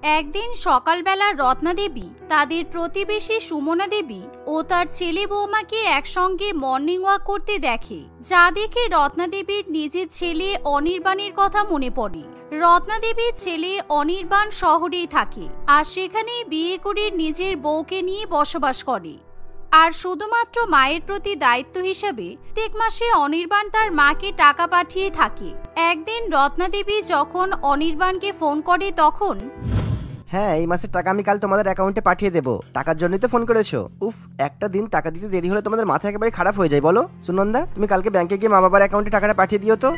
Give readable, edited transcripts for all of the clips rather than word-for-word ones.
একদিন সকালবেলা রত্না দেবী তাদের প্রতিবেশী সুমনা দেবী ও তার ছেলে বৌমাকে একসঙ্গে মর্নিং ওয়াক করতে দেখে, যা দেখে রত্না দেবীর নিজের ছেলে অনির্বাণের কথা মনে পড়ে। রত্না দেবীর ছেলে অনির্বাণ শহরেই থাকে আর সেখানেই বিয়ে করে নিজের বউকে নিয়ে বসবাস করে। আর শুধুমাত্র মায়ের প্রতি দায়িত্ব হিসেবে প্রত্যেক মাসে অনির্বাণ তার মাকে টাকা পাঠিয়ে থাকে। একদিন রত্না দেবী যখন অনির্বাণকে ফোন করে তখন, হ্যাঁ, এই মাসের টাকা আমি কাল তোমাদের অ্যাকাউন্টে পাঠিয়ে দেবো। টাকার জন্যই তো ফোন করেছো। উফ, একটা দিন টাকা দিতে দেরি হলে তোমাদের মাথা একেবারে খারাপ হয়ে যায়। বলো সুনন্দা, তুমি কালকে ব্যাংকে গিয়ে মা বাবার অ্যাকাউন্টে টাকাটা পাঠিয়ে দিও তো।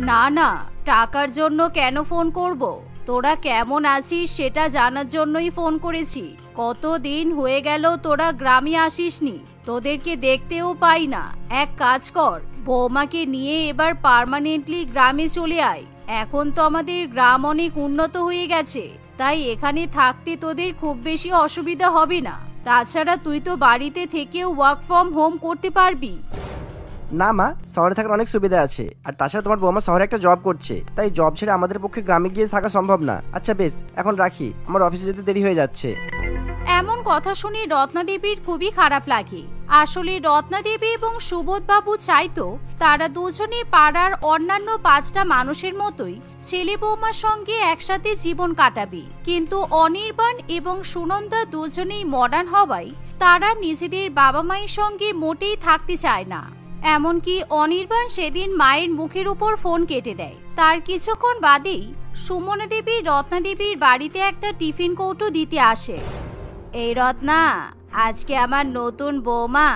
না না, টাকার জন্য কেন ফোন করব? তোরা কেমন আছিস সেটা জানার জন্যই ফোন করেছি। কতদিন হয়ে গেল তোরা গ্রামে আসিসনি, তোদেরকে দেখতেও পাই না। এক কাজ কর, বৌমাকে নিয়ে এবার পার্মানেন্টলি গ্রামে চলে আয়। এখন তো আমাদের গ্রাম অনেক উন্নত হয়ে গেছে, তাই এখানে থাকতে তোদের খুব বেশি অসুবিধা হবে না। তাছাড়া তুই তো বাড়িতে থেকেও ওয়ার্ক ফ্রম হোম করতে পারবি। না মা, শহরে থাকার অনেক সুবিধা আছে। আর তাছাড়া তোমার বৌমা শহরে একটা জব করছে, তাই জব ছেড়ে আমাদের পক্ষে গ্রামে গিয়ে থাকা সম্ভব না। আচ্ছা বেশ, এখন রাখি, আমার অফিসে যেতে দেরি হয়ে যাচ্ছে। এমন কথা শুনে রত্না দেবীর খুবই খারাপ লাগে। আসলে রত্না দেবী এবং সুবোধ বাবু চাইতো তারা দুজনে পাড়ার অন্যান্য 5টা মানুষের মতোই ছেলে বৌমার সঙ্গে একসাথে জীবন কাটাবে, কিন্তু অনির্বাণ এবং সুনন্দা দুজনেই মডার্ন হওয়ায় তারা নিজেদের বাবা মায়ের সঙ্গে মোটেই থাকতে চায় না। এমনকি অনির্বাণ সেদিন মায়ের মুখের উপর ফোন কেটে দেয়। তার কিছুক্ষণ বাদেই সুমনা দেবী রত্না দেবীর বাড়িতে একটা টিফিন কৌটো দিতে আসে। এই রত্না, আজকে আমার নতুন বৌমা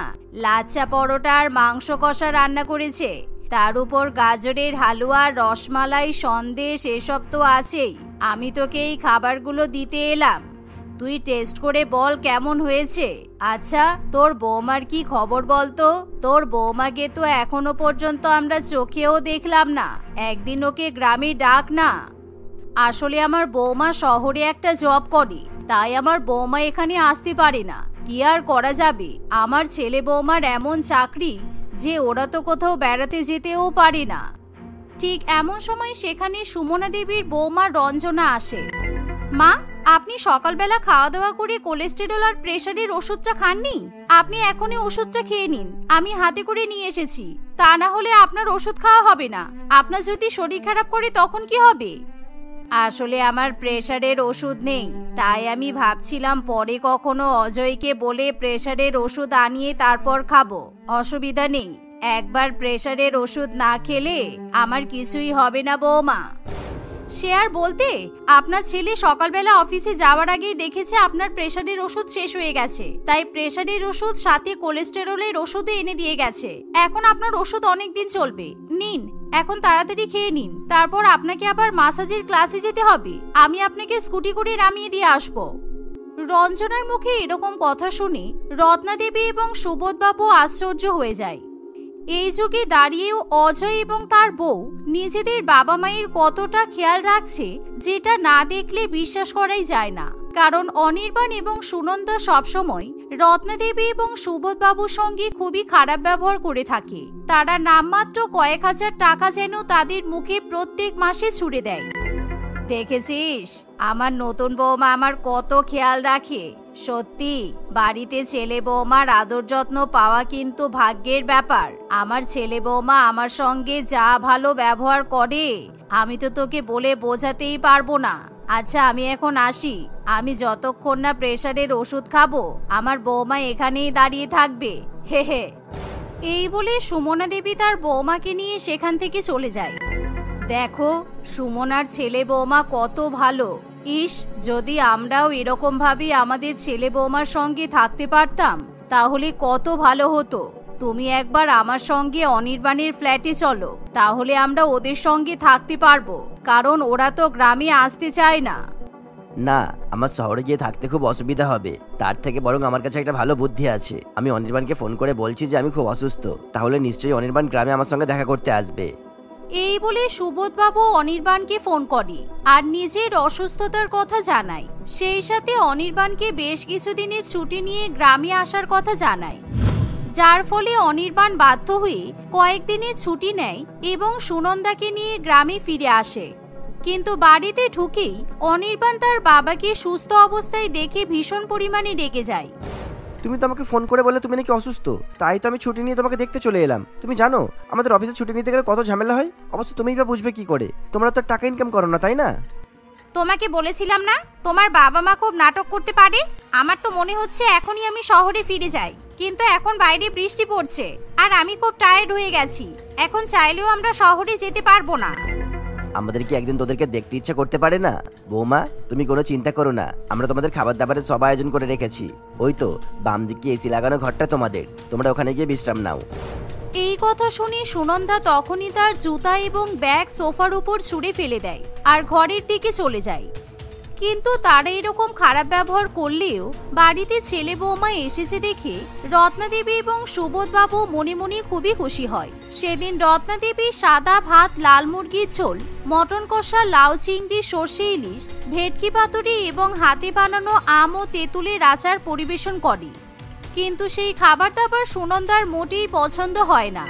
লাচ্চা পরোটা আর মাংস কষা রান্না করেছে। তার উপর গাজরের হালুয়া, রসমালাই, সন্দেশ এসব তো আছেই। আমি তোকে এই খাবারগুলো দিতে এলাম, তুই টেস্ট করে বল কেমন হয়েছে। আচ্ছা, তোর বৌমার কি খবর বলতো? তোর বৌমাকে তো এখনো পর্যন্ত আমরা চোখেও দেখলাম না। একদিন ওকে গ্রামে ডাক না। আসলে আমার বৌমা শহরে একটা জব করে, তাই আমার বৌমা এখানে আসতে পারে না। কি আর করা যাবে, আমার ছেলে বৌমার এমন চাকরি যে ওরা তো কোথাও বেড়াতে যেতেও পারে না। ঠিক এমন সময় সেখানে সুমনা দেবীর বৌমা রঞ্জনা আসে। মা, আপনি সকালবেলা খাওয়া দাওয়া করে কোলেস্টেরল আর প্রেসারের ওষুধটা খাননি? আপনি এখনই ওষুধটা খেয়ে নিন, আমি হাতে করে নিয়ে এসেছি। তা না হলে আপনার ওষুধ খাওয়া হবে না। আপনার যদি শরীর খারাপ করে তখন কি হবে? আসলে আমার প্রেসারের ওষুধ নেই, তাই আমি ভাবছিলাম পরে কখনো অজয়কে বলে প্রেসারের ওষুধ আনিয়ে তারপর খাবো। অসুবিধা নেই, একবার প্রেসারের ওষুধ না খেলে আমার কিছুই হবে না বৌমা। সে আর বলতে, আপনার ছেলে সকালবেলা অফিসে যাওয়ার আগেই দেখেছে আপনার প্রেসারের ওষুধ শেষ হয়ে গেছে, তাই প্রেসারের ওষুধ সাথে কোলেস্টেরলের ওষুধও এনে দিয়ে গেছে। এখন আপনার ওষুধ অনেকদিন চলবে। নিন, এখন তাড়াতাড়ি খেয়ে নিন, তারপর আপনাকে আবার মাসাজের ক্লাসে যেতে হবে। আমি আপনাকে স্কুটি করে নামিয়ে দিয়ে আসবো। রঞ্জনার মুখে এরকম কথা শুনে রত্না দেবী এবং সুবোধ বাবু আশ্চর্য হয়ে যায়। এই যুগে দাঁড়িয়েও অজয় এবং তার বউ নিজেদের বাবা মায়ের কতটা খেয়াল রাখছে, যেটা না দেখলে বিশ্বাস করাই যায় না। কারণ অনির্বাণ এবং সুনন্দা সবসময় রত্না দেবী এবং সুবোধ বাবুর সঙ্গে খুবই খারাপ ব্যবহার করে থাকে। তারা নামমাত্র কয়েক হাজার টাকা যেন তাদের মুখে প্রত্যেক মাসে ছুড়ে দেয়। দেখেছিস আমার নতুন বৌমা আমার কত খেয়াল রাখে। সত্যি, বাড়িতে ছেলে বৌমার আদর যত্ন পাওয়া কিন্তু ভাগ্যের ব্যাপার। আমার ছেলে বৌমা আমার সঙ্গে যা ভালো ব্যবহার করে, আমি তো তোকে বলে বোঝাতেই পারবো না। আচ্ছা, আমি এখন আসি। আমি যতক্ষণ না প্রেসারের ওষুধ খাবো, আমার বৌমা এখানেই দাঁড়িয়ে থাকবে। হে হে। এই বলে সুমনা দেবী তার বৌমাকে নিয়ে সেখান থেকে চলে যায়। দেখো, সুমনার ছেলে বৌমা কত ভালো। ইস, যদি আমরাও এরকম ভাবে আমাদের ছেলে বৌমার সঙ্গে থাকতে পারতাম তাহলে কত ভালো হতো। তুমি একবার আমার সঙ্গে অনির্বাণের ফ্ল্যাটে চলো, তাহলে আমরা ওদের সঙ্গে থাকতে পারবো, কারণ ওরা তো গ্রামে আসতে চায় না। না, আমার শহরে গিয়ে থাকতে খুব অসুবিধা হবে। তার থেকে বরং আমার কাছে একটা ভালো বুদ্ধি আছে। আমি অনির্বাণকে ফোন করে বলছি যে আমি খুব অসুস্থ, তাহলে নিশ্চয়ই অনির্বাণ গ্রামে আমার সঙ্গে দেখা করতে আসবে। এই বলে সুবোধ বাবু অনির্বাণকে ফোন করে আর নিজের অসুস্থতার কথা জানায়। সেই সাথে অনির্বাণকে বেশ কিছুদিনের ছুটি নিয়ে গ্রামে আসার কথা জানায়, যার ফলে অনির্বাণ বাধ্য হয়ে কয়েকদিনের ছুটি নেয় এবং সুনন্দাকে নিয়ে গ্রামে ফিরে আসে। কিন্তু বাড়িতে ঢুকেই অনির্বাণ তার বাবাকে সুস্থ অবস্থায় দেখে ভীষণ পরিমাণে রেগে যায়। তুমি তো আমাকে ফোন করে বলে তুমি নাকি অসুস্থ, তাই তো আমি ছুটি নিয়ে তোমাকে দেখতে চলে এলাম। তুমি জানো আমাদের অফিসে ছুটি নিতে গেলে কত ঝামেলা হয়? অবশ্য তুমিই বা বুঝবে কি করে, তোমরা তো টাকা ইনকাম করো না, তাই না? তোমাকে বলেছিলাম না তোমার বাবা মা খুব নাটক করতে পারে। আমার তো মনে হচ্ছে এখনই আমি শহরে ফিরে যাই, কিন্তু এখন বাইরে বৃষ্টি পড়ছে আর আমি খুব টায়ার্ড হয়ে গেছি। এখন চাইলেও আমরা শহরে যেতে পারবো না। আমাদের কি একদিন তোদেরকে দেখতে ইচ্ছা করতে পারে না? বৌমা তুমি কোনো চিন্তা করো না, আমরা তোমাদের খাবার দাবারের সব আয়োজন করে রেখেছি। ওই তো বাম দিকে এসি লাগানো ঘরটা তোমাদের, তোমরা ওখানে গিয়ে বিশ্রাম নাও। এই কথা শুনে সুনন্দা তখনই তার জুতা এবং ব্যাগ সোফার উপর ছুঁড়ে ফেলে দেয় আর ঘরের দিকে চলে যায়। কিন্তু তারা এরকম খারাপ ব্যবহার করলেও বাড়িতে ছেলে বৌমা এসেছে দেখে রত্নাদেবী এবং সুবোধবাবু মনে মনে খুবই খুশি হয়। সেদিন রত্নাদেবী সাদা ভাত, লাল মুরগির ঝোল, মটন কষা, লাউ চিংড়ি, সর্ষে ইলিশ, ভেটকি পাতুরি এবং হাতে বানানো আম ও তেঁতুলের আচার পরিবেশন করে। কিন্তু সেই খাবার দাবার সুনন্দার মোটেই পছন্দ হয় না।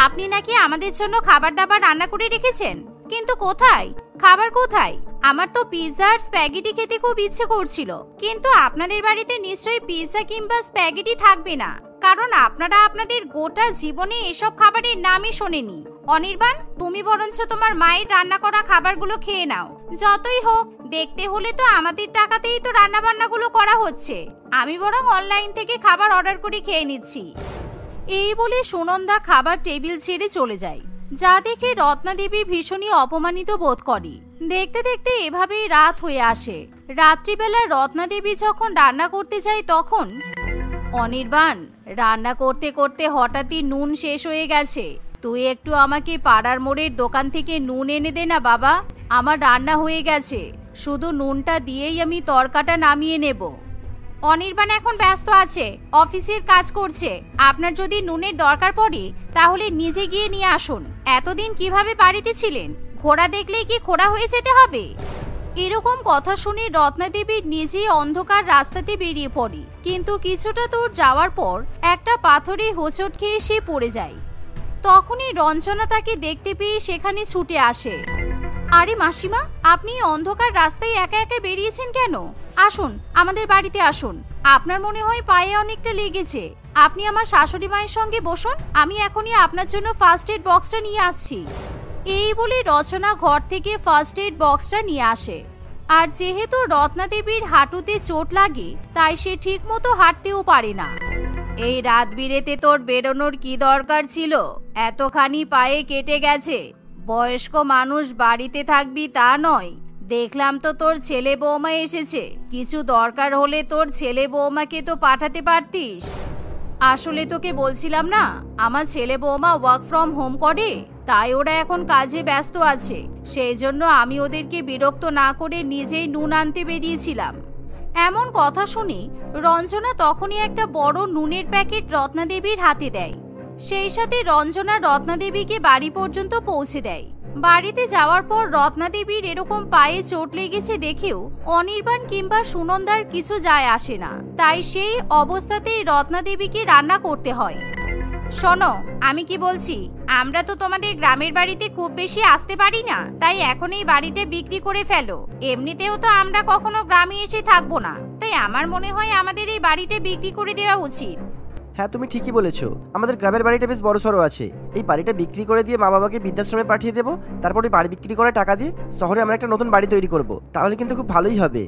আপনি নাকি আমাদের জন্য খাবার দাবার রান্না করে রেখেছেন, কিন্তু কোথায় খাবার কোথায়? আমার তো পিৎজা আর স্প্যাগেটি খেতে খুব ইচ্ছে করছিল, কিন্তু আপনাদের বাড়িতে নিশ্চয়ই পিৎজা কিংবা স্প্যাগেটি থাকবে না, কারণ আপনারা আপনাদের গোটা জীবনে এসব খাবারের নামই শোনেনি। অনির্বাণ, তুমি বরঞ্চ তোমার মায়ের রান্না করা খাবারগুলো খেয়ে নাও। যতই হোক, দেখতে হলে তো আমাদের টাকাতেই তো রান্না বান্নাগুলো করা হচ্ছে। আমি বরং অনলাইন থেকে খাবার অর্ডার করে খেয়ে নিচ্ছি। এই বলে সুনন্দা খাবার টেবিল ছেড়ে চলে যায়, যা দেখে রত্নাদেবী ভীষণই অপমানিত বোধ করে। দেখতে দেখতে এভাবেই রাত হয়ে আসে। রাত্রিবেলা রত্নাদেবী যখন রান্না করতে যায় তখন অনির্বাণ, রান্না করতে করতে হঠাৎই নুন শেষ হয়ে গেছে, তুই একটু আমাকে পাড়ার মোড়ের দোকান থেকে নুন এনে দে না বাবা। আমার রান্না হয়ে গেছে, শুধু নুনটা দিয়েই আমি তরকাটা নামিয়ে নেব। অনির্বাণ এখন ব্যস্ত আছে, অফিসের কাজ করছে। আপনার যদি নুনের দরকার পড়ে তাহলে নিজে গিয়ে নিয়ে আসুন। এতদিন কিভাবে বাড়িতে ছিলেন? ঘোড়া দেখলেই কি খোড়া হয়ে যেতে হবে? এরকম কথা শুনে রত্নাদেবী নিজেই অন্ধকার রাস্তাতে বেরিয়ে পড়ে, কিন্তু কিছুটা দূর যাওয়ার পর একটা পাথরে হোঁচট খেয়ে সে পড়ে যায়। তখনই রঞ্জনা তাকে দেখতে পেয়ে সেখানে ছুটে আসে। আরে মাসিমা, আপনি অন্ধকার রাস্তায় একা একা বেরিয়েছেন কেন? আসুন, আমাদের বাড়িতে আসুন। আপনার মনে হয় পায়ে অনেকটা লেগেছে। আপনি আমার শাশুড়ি মায়ের সঙ্গে বসুন, আমি এখনই আপনার জন্য ফার্স্ট এড বক্সটা নিয়ে আসছি। এই বলে রচনা ঘর থেকে ফার্স্ট এড বক্সটা নিয়ে আসে। আর যেহেতু রত্নাদেবীর হাঁটুতে চোট লাগে, তাই সে ঠিক মতো হাঁটতেও পারে না। এই রাত বিরেতে তোর বেরোনোর কি দরকার ছিল? এতখানি পায়ে কেটে গেছে। বয়স্ক মানুষ বাড়িতে থাকবি তা নয়। দেখলাম তো তোর ছেলে বৌমা এসেছে, কিছু দরকার হলে তোর ছেলে বৌমাকে তো পাঠাতে পারতিস। আসলে তোকে বলছিলাম না, আমার ছেলে বৌমা ওয়ার্ক ফ্রম হোম করে, তাই ওরা এখন কাজে ব্যস্ত আছে। সেই জন্য আমি ওদেরকে বিরক্ত না করে নিজেই নুন আনতে বেরিয়েছিলাম। এমন কথা শুনে রঞ্জনা তখনই একটা বড় নুনের প্যাকেট রত্নাদেবীর হাতে দেয়। সেই সাথে রঞ্জনা রত্নাদেবীকে বাড়ি পর্যন্ত পৌঁছে দেয়। বাড়িতে যাওয়ার পর রত্নাদেবীর এরকম পায়ে চোট লেগেছে দেখেও অনির্বাণ কিংবা সুনন্দার কিছু যায় আসে না, তাই সেই অবস্থাতেই রত্নাদেবীকে রান্না করতে হয়। শোনো, আমি কি বলছি, আমরা তো তোমাদের গ্রামের বাড়িতে খুব বেশি আসতে পারি না, তাই এখন এই বাড়িটা বিক্রি করে ফেলো। এমনিতেও তো আমরা কখনো গ্রামে এসে থাকবো না, তাই আমার মনে হয় আমাদের এই বাড়িটা বিক্রি করে দেওয়া উচিত। হ্যাঁ, তুমি ঠিকই বলেছো, আমাদের গ্রামের বাড়িটা বেশ বড়সড় আছে। এই বাড়িটা বিক্রি করে দিয়ে মা বাবাকে বৃদ্ধাশ্রমে পাঠিয়ে দেবো, তারপরে বাড়ি বিক্রি করে টাকা দিয়ে শহরে আমরা একটা নতুন বাড়ি তৈরি করব, তাহলে কিন্তু খুব ভালোই হবে।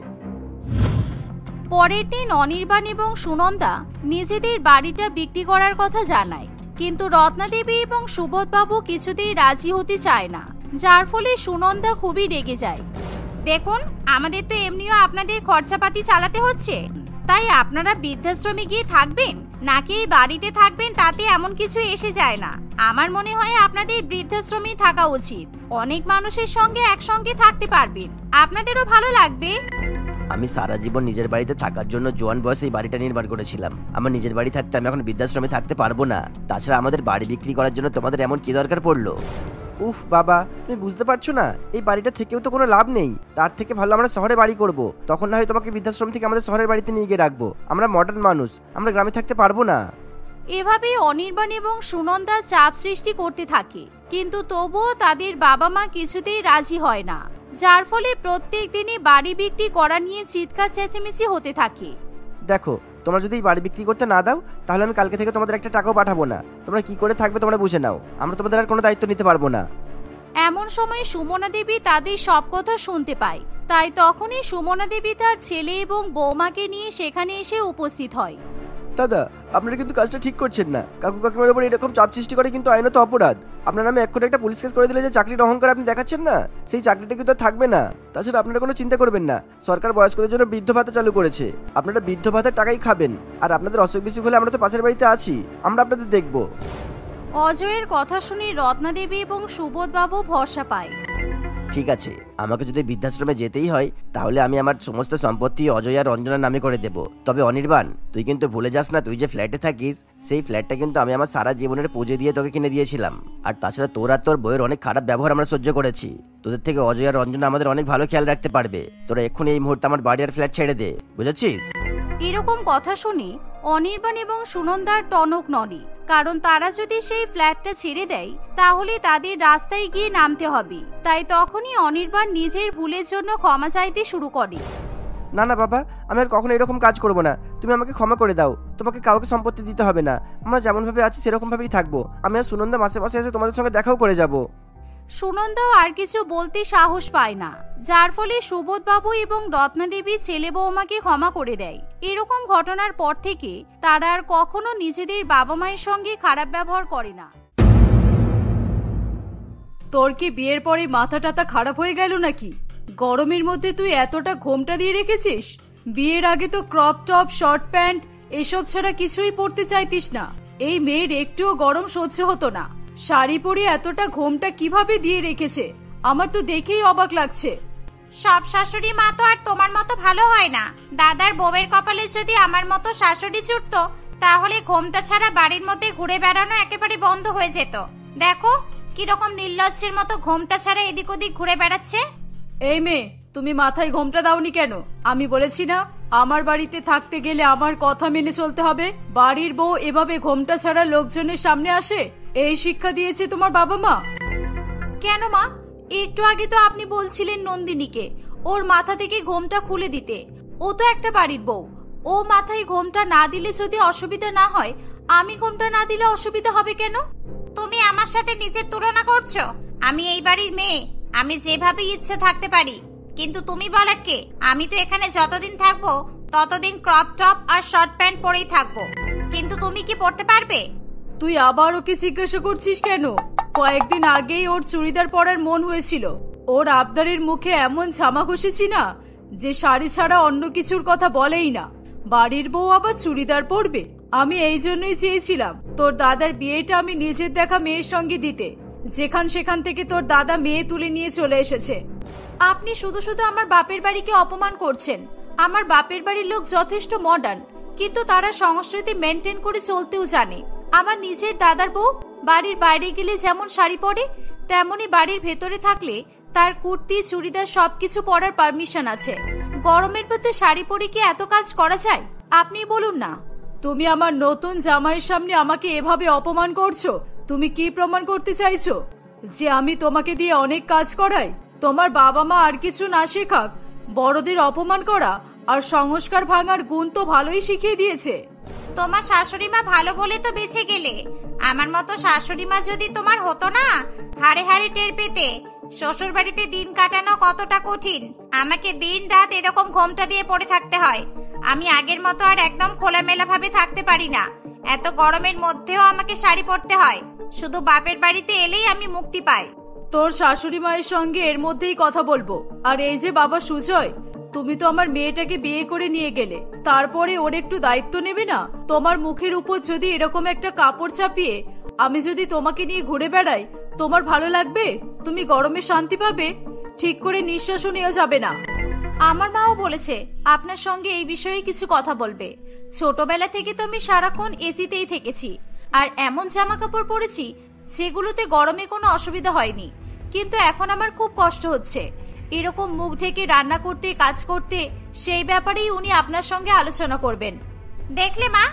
পরের দিন অনির্বাণ এবং সুনন্দা নিজেদের বাড়িটা বিক্রি করার কথা জানায়, কিন্তু রত্নাদেবী এবং সুবোধবাবু কিছুতেই রাজি হতে চায় না, যার ফলে সুনন্দা খুবই রেগে যায়। দেখুন, আমাদের তো এমনিও আপনাদের খরচাপাতি চালাতে হচ্ছে, তাই আপনারা বৃদ্ধাশ্রমে গিয়ে থাকবেন নাকি এই বাড়িতে থাকবেন তাতে এমন কিছু এসে যায় না। আমার মনে হয় আপনাদের বৃদ্ধাশ্রমেই থাকা উচিত। অনেক মানুষের সঙ্গে একসঙ্গে থাকতে পারবেন, আপনাদেরও ভালো লাগবে। আমি সারা জীবন নিজের বাড়িতে থাকার জন্য জোয়ান বয়সে এই বাড়িটা নির্মাণ করেছিলাম। আমার নিজের বাড়ি থাকতে আমি এখন বৃদ্ধাশ্রমে থাকতে পারবো না। তাছাড়া আমাদের বাড়ি বিক্রি করার জন্য তোমাদের এমন কি দরকার পড়লো? উফ বাবা, তুমি বুঝতে পারছো না, এই বাড়িটা থেকেও তো কোনো লাভ নেই। তার থেকে ভালো আমরা শহরে বাড়ি করব, তখন না হয় তোমাকে বৃদ্ধাশ্রম থেকে আমাদের শহরের বাড়িতে নিয়ে গিয়ে রাখবো। আমরা মডার্ন মানুষ, আমরা গ্রামে থাকতে পারবো না। এভাবে অনির্বাণ এবং সুনন্দা চাপ সৃষ্টি করতে থাকে। কিন্তু তবুও তাদের বাবা মা কিছুতেই রাজি হয় না, যার ফলে প্রত্যেক দিনই বাড়ি বিক্রি করা নিয়ে চিৎকার চেঁচামেচি হতে থাকে। দেখো, তোমরা যদি এই বাড়ি বিক্রি করতে না দাও তাহলে আমি কালকে থেকে তোমাদের একটা টাকাও পাঠাবো না। তোমরা কি করে থাকবে তোমরা বুঝে নাও, আমরা তোমাদের আর কোনো দায়িত্ব নিতে পারবো না। এমন সময় সুমনা দেবী তাদের সব কথা শুনতে পায়, তাই তখনই সুমনা দেবী তার ছেলে এবং বৌমাকে নিয়ে সেখানে এসে উপস্থিত হয়। দাদা, আপনারা কিন্তু কাজটা ঠিক করছেন না। কাকু কাকিমার উপর এরকম চাপ সৃষ্টি করে কিন্তু আইনত অপরাধ। আপনার নামে এক্ষুনি একটা পুলিশ কেস করে দিলে যে চাকরির অহংকার আপনি দেখাচ্ছেন না, সেই চাকরিটা কিন্তু আর থাকবে না। তাছাড়া আপনারা কোনো চিন্তা করবেন না, সরকার বয়স্কদের জন্য বৃদ্ধ ভাতা চালু করেছে। আপনারা বৃদ্ধ ভাতার টাকাই খাবেন, আর আপনাদের অসুখ বিসুখ হলে আমরা তো পাশের বাড়িতে আছি, আমরা আপনাদের দেখব। অজয়ের কথা শুনে রত্না দেবী এবং সুবোধ বাবু ভরসা পায়। ঠিক আছে, আমাকে যদি বৃদ্ধাশ্রমে যেতেই হয় তাহলে আমি আমার সমস্ত সম্পত্তি অজয় আর রঞ্জনার নামে করে দেব। তবে অনির্বাণ, তুই কিন্তু ভুলে যাস না, তুই যে ফ্ল্যাটে থাকিস সেই ফ্ল্যাটটা কিন্তু আমি আমার সারা জীবনের পুঁজি দিয়ে তোকে কিনে দিয়েছিলাম। আর তাছাড়া তোর আর তোর বইয়ের অনেক খারাপ ব্যবহার আমরা সহ্য করেছি। তোদের থেকে অজয় আর রঞ্জনা আমাদের অনেক ভালো খেয়াল রাখতে পারবে। তোরা এক্ষুনি এই মুহূর্তে আমার বাড়ি আর ফ্ল্যাট ছেড়ে দে, বুঝেছিস? এরকম কথা শুনে অনির্বাণ এবং সুনন্দার টনক নড়ে, কারণ তারা যদি সেই ফ্ল্যাটটা ছেড়ে দেয় তাহলে তাদের রাস্তায় গিয়ে নামতে হবে। তাই তখনই অনির্বাণ নিজের ভুলের জন্য ক্ষমা চাইতে শুরু করে। না না বাবা, আমি আর কখনো এরকম কাজ করব না। তুমি আমাকে ক্ষমা করে দাও, তোমাকে কাউকে সম্পত্তি দিতে হবে না। আমরা যেমন ভাবে আছি সেরকম ভাবেই থাকবো। আমি আর সুনন্দা মাসে মাসে এসে তোমাদের সঙ্গে দেখাও করে যাব। সুনন্দাও আর কিছু বলতে সাহস পায় না, যার ফলে সুবোধ বাবু এবং রত্না দেবী ছেলে বৌমাকে ক্ষমা করে দেয়। এরকম ঘটনার পর থেকে তারা আর কখনো নিজেদের বাবা মায়ের সঙ্গে খারাপ ব্যবহার করে না। তোর কি বিয়ের পরে মাথা টাথা খারাপ হয়ে গেল নাকি? গরমের মধ্যে তুই এতটা ঘোমটা দিয়ে রেখেছিস। বিয়ের আগে তো ক্রপ টপ, শর্ট প্যান্ট এসব ছাড়া কিছুই পরতে চাইতিস না। এই মেয়ের একটুও গরম সহ্য হতো না, শাড়ি পরে এতটা ঘোমটা কিভাবে দিয়ে রেখেছে, আমার তো দেখেই অবাক লাগছে। সব শাশুড়ি মা তো আর তোমার মতো ভালো হয় না। দাদার বউয়ের কপালে যদি আমার মতো শাশুড়ি জুটতো তাহলে ঘোমটা ছাড়া বাড়ির মধ্যে ঘুরে বেড়ানো একেবারে বন্ধ হয়ে যেত। দেখো কিরকম নির্লজ্জের মতো ঘোমটা ছাড়া এদিক ওদিক ঘুরে বেড়াচ্ছে। এই মেয়ে, তুমি মাথায় ঘোমটা দাওনি কেন? আমি বলেছি না আমার বাড়িতে থাকতে গেলে আমার কথা মেনে চলতে হবে। বাড়ির বউ এভাবে ঘোমটা ছাড়া লোকজনের সামনে আসে, এই শিক্ষা দিয়েছে তোমার বাবা মা? কেন মা, একটু আগে তো আপনি বলছিলেন নন্দিনীকে ওর মাথা থেকে ঘোমটা খুলে দিতে। ও তো একটা বাড়ির বউ, ও মাথায় ঘোমটা না দিলে যদি অসুবিধা না হয়, আমি ঘোমটা না দিলে অসুবিধা হবে কেন? তুমি আমার সাথে নিজের তুলনা করছো? আমি এই বাড়ির মেয়ে, আমি যেভাবে ইচ্ছে থাকতে পারি, কিন্তু তুমি বলার কে? আমি তো এখানে যতদিন থাকবো ততদিন ক্রপ টপ আর শর্ট প্যান্ট পরেই থাকবো, কিন্তু তুমি কি পরতে পারবে? তুই আবার ওকে জিজ্ঞাসা করছিস কেন? কয়েকদিন আগেই ওর চুড়িদার পরার মন হয়েছিল। ওর আবদারের মুখে এমন ঝামা ঘষেছি না যে শাড়ি ছাড়া অন্য কিছুর কথা বলেই না। বাড়ির বউ আবার চুড়িদার পরবে? আমি এই জন্যই চেয়েছিলাম তোর দাদার বিয়েটা আমি নিজের দেখা মেয়ের সঙ্গে দিতে, যেখান সেখান থেকে তোর দাদা মেয়ে তুলে নিয়ে চলে এসেছে। আপনি শুধু শুধু আমার বাপের বাড়িকে অপমান করছেন। আমার বাপের বাড়ির লোক যথেষ্ট মডার্ন, কিন্তু তারা সংস্কৃতি মেনটেন করে চলতেও জানে। আমার নিজের দাদার বউ বাড়ির বাইরে গেলে যেমন শাড়ি পরে, তেমনি বাড়ির ভেতরে থাকলে তার কুর্তি, চুড়িদার সবকিছু পরার পারমিশন আছে। গরমের মধ্যে শাড়ি পরে কি এত কাজ করা যায়? আপনি বলুন না। তুমি আমার নতুন জামাইয়ের সামনে আমাকে এভাবে অপমান করছো। তুমি কি প্রমাণ করতে চাইছো? যে আমি তোমাকে দিয়ে অনেক কাজ করাই? তোমার বাবা মা আর কিছু না শেখাক, বড়দের অপমান করা আর সংস্কার ভাঙার গুণ তো ভালোই শিখিয়ে দিয়েছে। তোমার শাশুড়ি মা ভালো বলে তো বেঁচে গেলে। আমার মতো শাশুড়ি মা যদি তোমার হতো না, হাড়ে হাড়ে টের পেতে শ্বশুর বাড়িতে দিন কাটানো কতটা কঠিন। আমাকে দিন রাত এরকম ঘোমটা দিয়ে পড়ে থাকতে হয়। আমি আগের মতো আর একদম খোলামেলা ভাবে থাকতে পারি না। এত গরমের মধ্যেও আমাকে শাড়ি পরতে হয়। শুধু বাপের বাড়িতে এলেই আমি মুক্তি পাই। তোর শাশুড়ি মায়ের সঙ্গে এর মধ্যেই কথা বলবো। আর এই যে বাবা সুজয়, তুমি তো আমার মেয়েটাকে বিয়ে করে নিয়ে গেলে, তারপরে ওর একটু দায়িত্ব নেবে না? তোমার মুখের উপর যদি এরকম একটা কাপড় চাপিয়ে আমি যদি তোমাকে নিয়ে ঘুরে বেড়াই, তোমার ভালো লাগবে? তুমি গরমে শান্তি পাবে? ঠিক করে নিঃশ্বাসও নেওয়া যাবে না। আমার মাও বলেছে আপনার সঙ্গে এই বিষয়ে কিছু কথা বলবে। ছোটবেলা থেকে তো আমি সারাক্ষণ এসিতেই থেকেছি, আর এমন জামা কাপড় পরেছি যেগুলোতে গরমে কোনো অসুবিধা হয়নি, কিন্তু এখন আমার খুব কষ্ট হচ্ছে এরকম মুখ ঢেকে রান্না করতে, কাজ করতে। সেই ব্যাপারেই উনি আপনার সঙ্গে আলোচনা করবেন। দেখলে মা,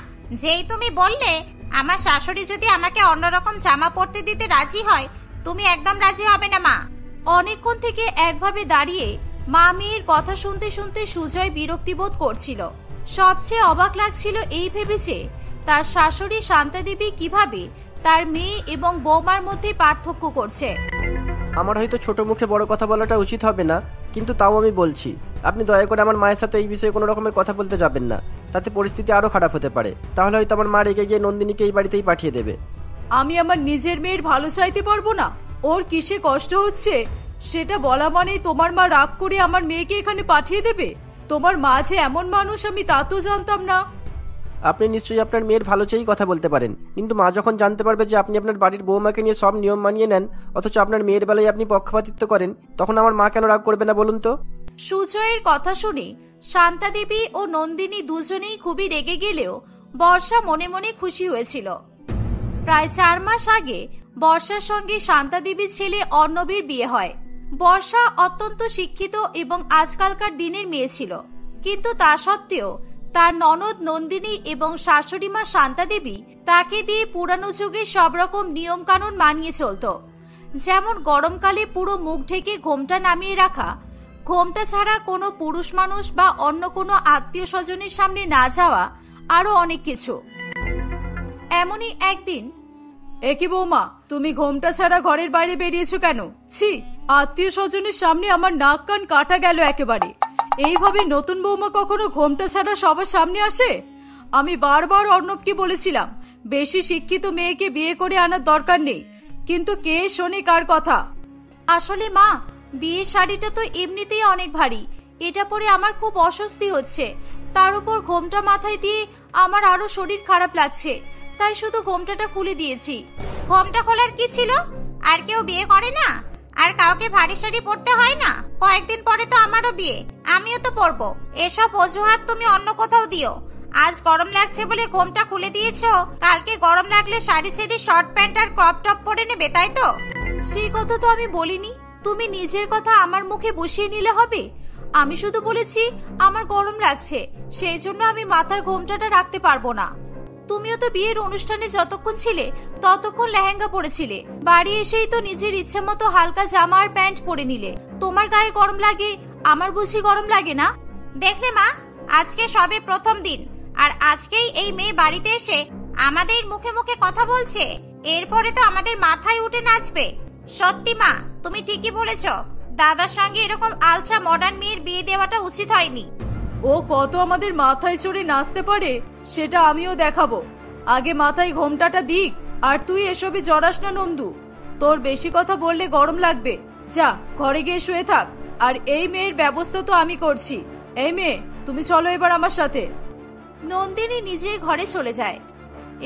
যেই তুমি বললে আমার শাশুড়ি যদি আমাকে অন্যরকম জামা পরতে দিতে রাজি হয়, তুমি একদম রাজি হবে না মা। অনেকক্ষণ থেকে একভাবে দাঁড়িয়ে মা মেয়ের কথা শুনতে শুনতে সুজয় বিরক্তি বোধ করছিল। সবচেয়ে অবাক লাগছিল এই ভেবে যে তার শাশুড়ি শান্তা দেবী কিভাবে তার মেয়ে এবং বৌমার মধ্যে পার্থক্য করছে। আমার হয়তো ছোট মুখে বড় কথা বলাটা উচিত হবে না, কিন্তু তাও আমি বলছি, আপনি দয়া করে আমার মায়ের সাথে এই বিষয়ে কোনো রকমের কথা বলতে যাবেন না। তাতে পরিস্থিতি আরো খারাপ হতে পারে। তাহলে হয়তো আমার মা রেগে গিয়ে নন্দিনীকে এই বাড়িতেই পাঠিয়ে দেবে। আমি আমার নিজের মেয়ের ভালো চাইতে পারবো না? ওর কিসে কষ্ট হচ্ছে সেটা বলা মানেই তোমার মা রাগ করে আমার মেয়েকে এখানে পাঠিয়ে দেবে? তোমার মা যে এমন মানুষ আমি তা তো জানতাম না। আপনি নিশ্চয়ই আপনার মেয়ের ভালো চেয়েই কথা বলতে পারেন, কিন্তু মা যখন জানতে পারবে যে আপনি আপনার বাড়ির বৌমাকে নিয়ে সব নিয়ম মানিয়ে নেন, অথচ আপনার মেয়ের বেলায় আপনি পক্ষপাতিত্ব করেন, তখন আমার মা কেন রাগ করবে না বলুন তো? সুজয়ের কথা শুনে শান্তা দেবী ও নন্দিনী দুজনেই খুবই রেগে গেলেও বর্ষা মনে মনে খুশি হয়েছিল। প্রায় 4 মাস আগে বর্ষার সঙ্গে শান্তা দেবীর ছেলে অর্ণবের বিয়ে হয়। বর্ষা অত্যন্ত শিক্ষিত এবং আজকালকার দিনের মেয়ে ছিল, কিন্তু তা সত্ত্বেও তার ননদ নন্দিনী এবং শাশুড়ি মা শান্তা দেবী তাকে দিয়ে পুরানো যুগে সব রকম নিয়ম কানুন মানিয়ে চলত। যেমন গরমকালে পুরো মুখ ঢেকে ঘোমটা নামিয়ে রাখা, ঘোমটা ছাড়া কোনো পুরুষ মানুষ বা অন্য কোনো আত্মীয় স্বজনের সামনে না যাওয়া, আরো অনেক কিছু। এমনই একদিন, একই বৌমা, তুমি ঘোমটা ছাড়া ঘরের বাইরে বেরিয়েছো কেন? ছি, আত্মীয় স্বজনের সামনে আমার নাক কান কাটা গেল একেবারে। এইভাবে নতুন বৌমা কখনো ঘোমটা ছাড়া সবার সামনে আসে? আমি বারবার অর্ণবকে বলেছিলাম বেশি শিক্ষিত মেয়েকে বিয়ে করে আনার দরকার নেই, কিন্তু কে শোনে কার কথা? আসলে মা, বিয়ের শাড়িটা তো এমনিতেই অনেক ভারী, এটা পরে আমার খুব অস্বস্তি হচ্ছে। তার উপর ঘোমটা মাথায় দিয়ে আমার আরো শরীর খারাপ লাগছে, তাই শুধু ঘোমটাটা খুলে দিয়েছি। ঘোমটা খোলার কি ছিল? আর কেউ বিয়ে করে না? আর কাউকে ভারী শাড়ি পরতে হয় না? কয়েকদিন পরে তো আমারও বিয়ে, আমিও তো পরবো। এসব অজুহাত তুমি অন্য কোথাও দিও। আজ গরম লাগছে বলে ঘোমটা খুলে দিয়েছো, কালকে গরম লাগলে শাড়ি ছেড়ে শর্ট প্যান্ট আর ক্রপ টপ পরে নেবে, তাই তো? সেই কথা তো আমি বলিনি, তুমি নিজের কথা আমার মুখে বসিয়ে নিলে হবে। আমি শুধু বলেছি আমার গরম লাগছে, সেই জন্য আমি মাথার ঘোমটাটা রাখতে পারবো না। তুমিও তো বিয়ের অনুষ্ঠানে যতক্ষণ ছিলে ততক্ষণ লেহেঙ্গা পরেছিলে, বাড়ি এসেই তো নিজের ইচ্ছে মতো হালকা জামা আর প্যান্ট পরে নিলে। তোমার গায়ে গরম লাগে, আমার বুঝি গরম লাগে না? দেখলে মা, আজকে সবে প্রথম দিন, আর আজকেই এই মেয়ে বাড়িতে এসে আমাদের মুখে মুখে কথা বলছে। এরপরে তো আমাদের মাথায় উঠে নাচবে। সত্যি মা, তুমি ঠিকই বলেছ, দাদার সঙ্গে এরকম আলট্রা মডার্ন মেয়ের বিয়ে দেওয়াটা উচিত হয়নি। ও কত আমাদের মাথায় চড়ে নাচতে পারে সেটা আমিও দেখাবো। আগে মাথায় ঘোমটাটা দিক, আর তুই এসবে জড়াস না নন্দু। তোর বেশি কথা বললে গরম লাগবে। যা, ঘরে গিয়ে শুয়ে থাক, আর এই মেয়ের ব্যবস্থা তো আমি করছি। এই মেয়ে, তুমি চলো এবার আমার সাথে। নন্দিনী নিজের ঘরে চলে যায়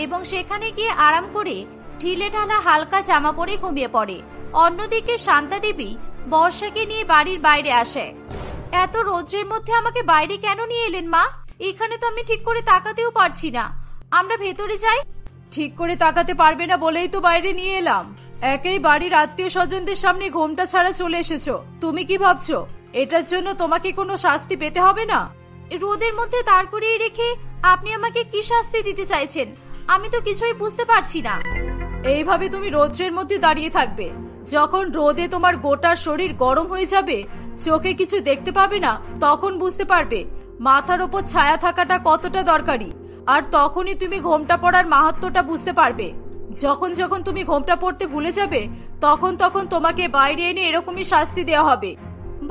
এবং সেখানে গিয়ে আরাম করে ঢিলে ঢালা হালকা জামা পরে ঘুমিয়ে পড়ে। অন্যদিকে শান্তা দেবী বর্ষাকে নিয়ে বাড়ির বাইরে আসে। এত রোদ্রের মধ্যে আমাকে বাইরে কেন নিয়ে এলেন মা? এখানে তো আমি ঠিক করে তাকাতেও পারছি না। আমরা ভেতরে যাই। ঠিক করে তাকাতে পারবে না বলেই তো বাইরে নিয়ে এলাম। একেই বাড়ির আত্মীয় স্বজনদের সামনে ঘোমটা ছাড়া চলে এসেছো। তুমি কি ভাবছো এটার জন্য তোমাকে কোনো শাস্তি পেতে হবে না? রোদের মধ্যে দাঁড় করিয়ে রেখে আপনি আমাকে কি শাস্তি দিতে চাইছেন? আমি তো কিছুই বুঝতে পারছি না। এইভাবে তুমি রোদ্রের মধ্যে দাঁড়িয়ে থাকবে। যখন রোদে তোমার গোটা শরীর গরম হয়ে যাবে, চোখে কিছু দেখতে পাবে না, তখন বুঝতে পারবে মাথার ওপর ছায়া থাকাটা কতটা দরকারি। আর তখনই তুমি ঘোমটা পড়ার মাহাত্ম্যটা বুঝতে পারবে। যখন যখন তুমি ঘোমটা পড়তে ভুলে যাবে, তখন তখন তোমাকে বাইরে এনে এরকমই শাস্তি দেওয়া হবে।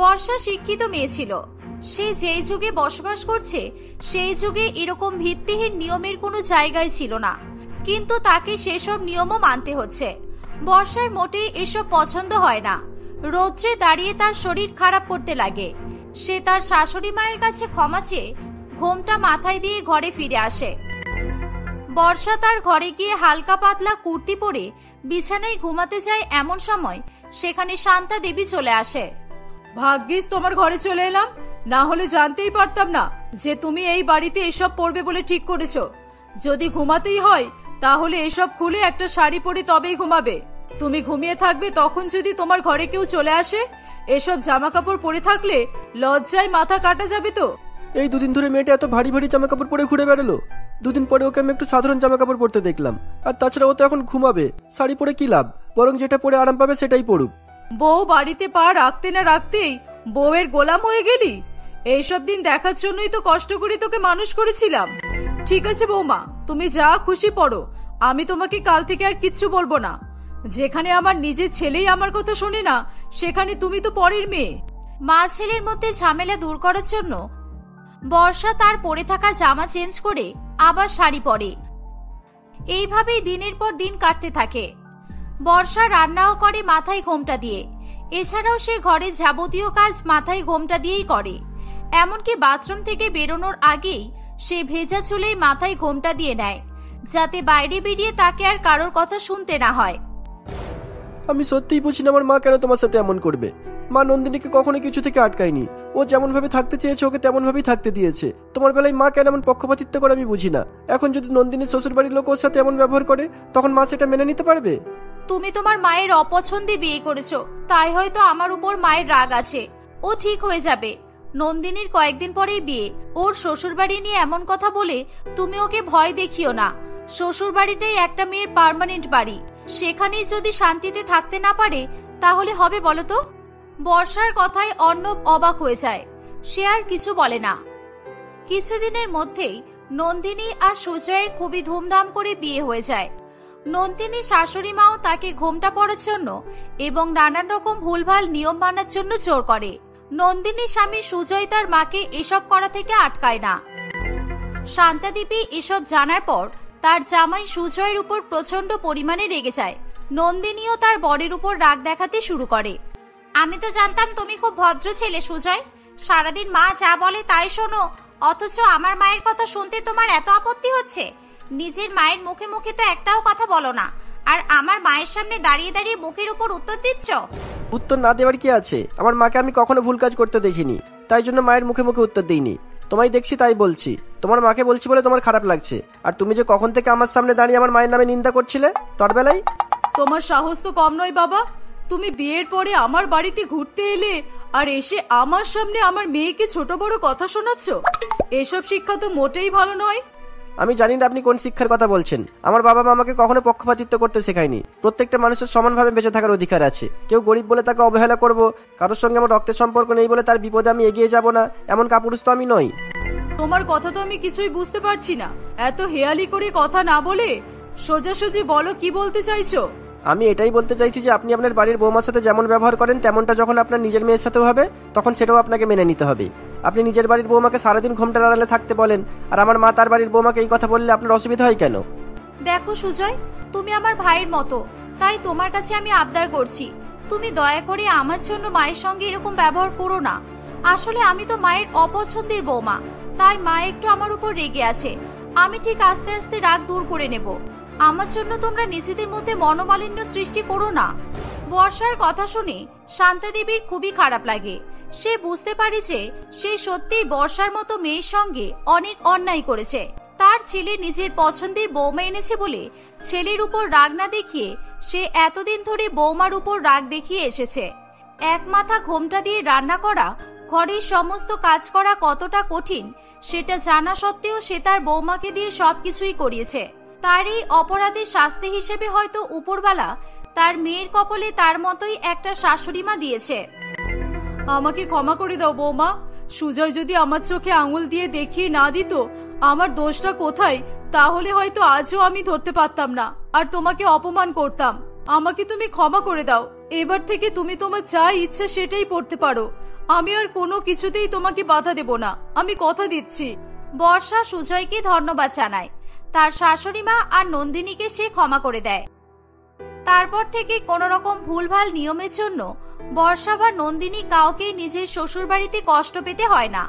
বর্ষা শিক্ষিত মেয়ে ছিল। সে যেই যুগে বসবাস করছে সেই যুগে এরকম ভিত্তিহীন নিয়মের কোনো জায়গায় ছিল না, কিন্তু তাকে সেসব নিয়মও মানতে হচ্ছে। বর্ষার মোটেই এসব পছন্দ হয় না। রোদ্রে দাঁড়িয়ে তার শরীর খারাপ করতে লাগে। সে তার শাশুড়ি মায়ের কাছে ক্ষমা চেয়ে ঘোমটা মাথায় দিয়ে ঘরে ফিরে আসে। বর্ষা তার ঘরে গিয়ে হালকা পাতলা কুর্তি পরে বিছানায় ঘুমাতে যায়। এমন সময় সেখানে শান্তা দেবী চলে আসে। ভাগ্যিস তোমার ঘরে চলে এলাম, না হলে জানতেই পারতাম না যে তুমি এই বাড়িতে এসব পরবে বলে ঠিক করেছো। যদি ঘুমাতেই হয় তাহলে এসব খুলে একটা শাড়ি পরে তবেই ঘুমাবে। তুমি ঘুমিয়ে থাকবে, তখন যদি তোমার ঘরে কেউ চলে আসে, এসব জামা কাপড় পরে থাকলে লজ্জায় মাথা কাটা যাবে তো। এই দুদিন ধরে মেয়েটা এত ভারী ভারী জামা কাপড় পরে ঘুরে বেড়ালো। দুদিন পরে ওকে আমি একটু সাধারণ জামা কাপড় পরতে দেখলাম। আর তাছাড়া ও তো এখন ঘুমাবে, শাড়ি পরে কি লাভ? বরং যেটা পড়ে আরাম পাবে সেটাই পড়ুক। বউ বাড়িতে পা রাখতে না রাখতেই বউয়ের গোলাম হয়ে গেলি? এইসব দিন দেখার জন্যই তো কষ্ট করে তোকে মানুষ করেছিলাম। ঠিক আছে বৌমা, তুমি যা খুশি পড়ো, আমি তোমাকে কাল থেকে আর কিচ্ছু বলবো না। যেখানে আমার নিজের ছেলেই আমার কথা শোনে না, সেখানে তুমি তো পরের মেয়ে। মা ছেলের মধ্যে ঝামেলা দূর করার জন্য বর্ষা তার পরে থাকা জামা চেঞ্জ করে আবার শাড়ি পরে। এইভাবেই দিনের পর দিন কাটতে থাকে। বর্ষা রান্নাও করে মাথায় ঘোমটা দিয়ে, এছাড়াও সে ঘরের যাবতীয় কাজ মাথায় ঘোমটা দিয়েই করে। এমনকি বাথরুম থেকে বেরোনোর আগেই সে ভেজা চুলেই মাথায় ঘোমটা দিয়ে নেয়, যাতে বাইরে বেরিয়ে তাকে আর কারোর কথা শুনতে না হয়। আমি সত্যিই বুঝি না আমার মা কেন তোমার সাথে এমন করবে। মা নন্দিনীকে কখনো কিছু থেকে আটকায়নি, ও যেমন ভাবে থাকতে চেয়েছে ওকে তেমন ভাবেই থাকতে দিয়েছে। তোমার বেলায় মা কেন এমন পক্ষপাতিত্ব করে আমি বুঝি না। এখন যদি নন্দিনীর শ্বশুর বাড়ির লোক ওর সাথে এমন ব্যবহার করে, তখন মা সেটা মেনে নিতে পারবে? তুমি তোমার মায়ের অপছন্দে বিয়ে করেছো, তাই হয়তো আমার উপর মায়ের রাগ আছে। ও ঠিক হয়ে যাবে। নন্দিনীর কয়েকদিন পরেই বিয়ে। ওর শ্বশুর বাড়ি নিয়ে এমন কথা বলে তুমি ওকে ভয় দেখিও না। শ্বশুর বাড়িটাই একটা মেয়ের পার্মানেন্ট বাড়ি, সেখানেই যদি শান্তিতে থাকতে না পারে তাহলে হবে বলো তো? বর্ষার কথায় অর্ণব অবাক হয়ে যায়। সে আর কিছু বলে না। কিছুদিনের মধ্যেই নন্দিনী আর সুজয়ের খুবই ধুমধাম করে বিয়ে হয়ে যায়। নন্দিনীর শাশুড়ি মাও তাকে ঘোমটা পড়ার জন্য এবং নানান রকম ভুলভাল নিয়ম মানার জন্য জোর করে। নন্দিনীর স্বামী সুজয় তার মাকে এসব করা থেকে আটকায় না। শান্তাদেবী এসব জানার পর তার জামাই সুজয়ের উপর প্রচন্ড পরিমাণে রেগে যায়। নন্দিনীও তার বরের উপর রাগ দেখাতে শুরু করে। আমি তো জানতাম তুমি খুব ভদ্র ছেলে সুজয়, সারাদিন মা যা বলে তাই শোনো, অথচ আমার মায়ের কথা শুনতে তোমার এত আপত্তি হচ্ছে। নিজের মায়ের মুখে মুখে তো একটাও কথা বলো না, আর আমার মায়ের সামনে দাঁড়িয়ে দাঁড়িয়ে মুখের উপর উত্তর দিচ্ছ। উত্তর না দেওয়ার কি আছে? আমার মাকে আমি কখনো ভুল কাজ করতে দেখিনি, তাই জন্য মায়ের মুখে মুখে উত্তর দিইনি। তোমায় দেখছি তাই বলছি। তোমার মাকে বলছি বলে তোমার খারাপ লাগছে। আর তুমি যে কখন থেকে আমার সামনে দাঁড়িয়ে আমার মায়ের নামে নিন্দা করছিলে তোর বেলায়। তোমার সাহস তো কম নয় বাবা। তুমি বিয়ের পরে আমার বাড়িতে ঘুরতে এলে আর এসে আমার সামনে আমার মেয়েকে ছোট বড় কথা শোনাচ্ছ। এসব শিক্ষা তো মোটেই ভালো নয়। আমি জানি না আপনি কোন শিক্ষার কথা বলছেন। আমার বাবা মা আমাকে কখনো পক্ষপাতিত্ব করতে শেখায়নি। প্রত্যেকটা মানুষের সমানভাবে বেঁচে থাকার অধিকার আছে। কেউ গরিব বলে তাকে অবহেলা করব, কারোর সঙ্গে আমার রক্তের সম্পর্ক নেই বলে তার বিপদে আমি এগিয়ে যাব না, এমন কাপুরুষ তো আমি নই। তোমার কথা তো আমি কিছুই বুঝতে পারছি না। এত হেয়ালি করে কথা না বলে সোজাসুজি বলো কি বলতে চাইছো। আমি এটাই বলতে চাইছি যে আপনি আপনার বাড়ির বৌমার সাথে যেমন ব্যবহার করেন তেমনটা যখন আপনার নিজের মেয়ের সাথেও হবে, তখন সেটাও আপনাকে মেনে নিতে হবে। আপনি নিজের বাড়ির বৌমাকে সারাদিন ঘোমটার আড়ালে থাকতে বলেন, আর আমার মা তার বাড়ির বৌমাকে এই কথা বললে আপনার অসুবিধা হয় কেন? দেখো সুজয়, তুমি আমার ভাইয়ের মতো, তাই তোমার কাছে আমি আবদার করছি, তুমি দয়া করে আমার জন্য মায়ের সঙ্গে এরকম ব্যবহার করো না। আসলে আমি তো মায়ের অপছন্দের বৌমা, তাই মা একটু আমার উপর রেগে আছে। আমি ঠিক আস্তে আস্তে রাগ দূর করে নেব। আমার জন্য তোমরা নিজেদের মধ্যে মনোমালিন্য সৃষ্টি করো না। বর্ষার কথা শুনে শান্তাদেবীর খুবই খারাপ লাগে। সে বুঝতে পারে যে সে সত্যিই বর্ষার মতো মেয়ের সঙ্গে অনেক অন্যায় করেছে। তার ছেলে নিজের পছন্দের বৌমা এনেছে বলে ছেলের উপর রাগ না দেখিয়ে সে এতদিন ধরে বৌমার উপর রাগ দেখিয়ে এসেছে। এক মাথা ঘোমটা দিয়ে রান্না করা, ঘরের সমস্ত কাজ করা কতটা কঠিন সেটা জানা সত্ত্বেও সে তার বৌমাকে দিয়ে সবকিছুই করিয়েছে। তার এই অপরাধের শাস্তি হিসেবে হয়তো উপরওয়ালা তার মেয়ের কপালে তার মতোই একটা শাশুড়ি মা দিয়েছে। আমাকে ক্ষমা করে দাও বৌমা। সুজয় যদি আমার চোখে আঙুল দিয়ে দেখিয়ে না দিত আমার দোষটা কোথায়, তাহলে হয়তো আজও আমি ধরতে পারতাম না আর তোমাকে অপমান করতাম। আমাকে তুমি ক্ষমা করে দাও। এবার থেকে তুমি তোমার যা ইচ্ছা সেটাই পড়তে পারো। আমি আর কোনো কিছুতেই তোমাকে বাধা দেব না, আমি কথা দিচ্ছি। বর্ষা সুজয়কে ধন্যবাদ জানায়। তার শাশুড়ি মা আর নন্দিনীকে সে ক্ষমা করে দেয়। তারপর থেকে কোন রকম ভুলভাল নিয়মের জন্য বর্ষা বা নন্দিনী কাউকে নিজের শ্বশুর বাড়িতে কষ্ট পেতে হয় না।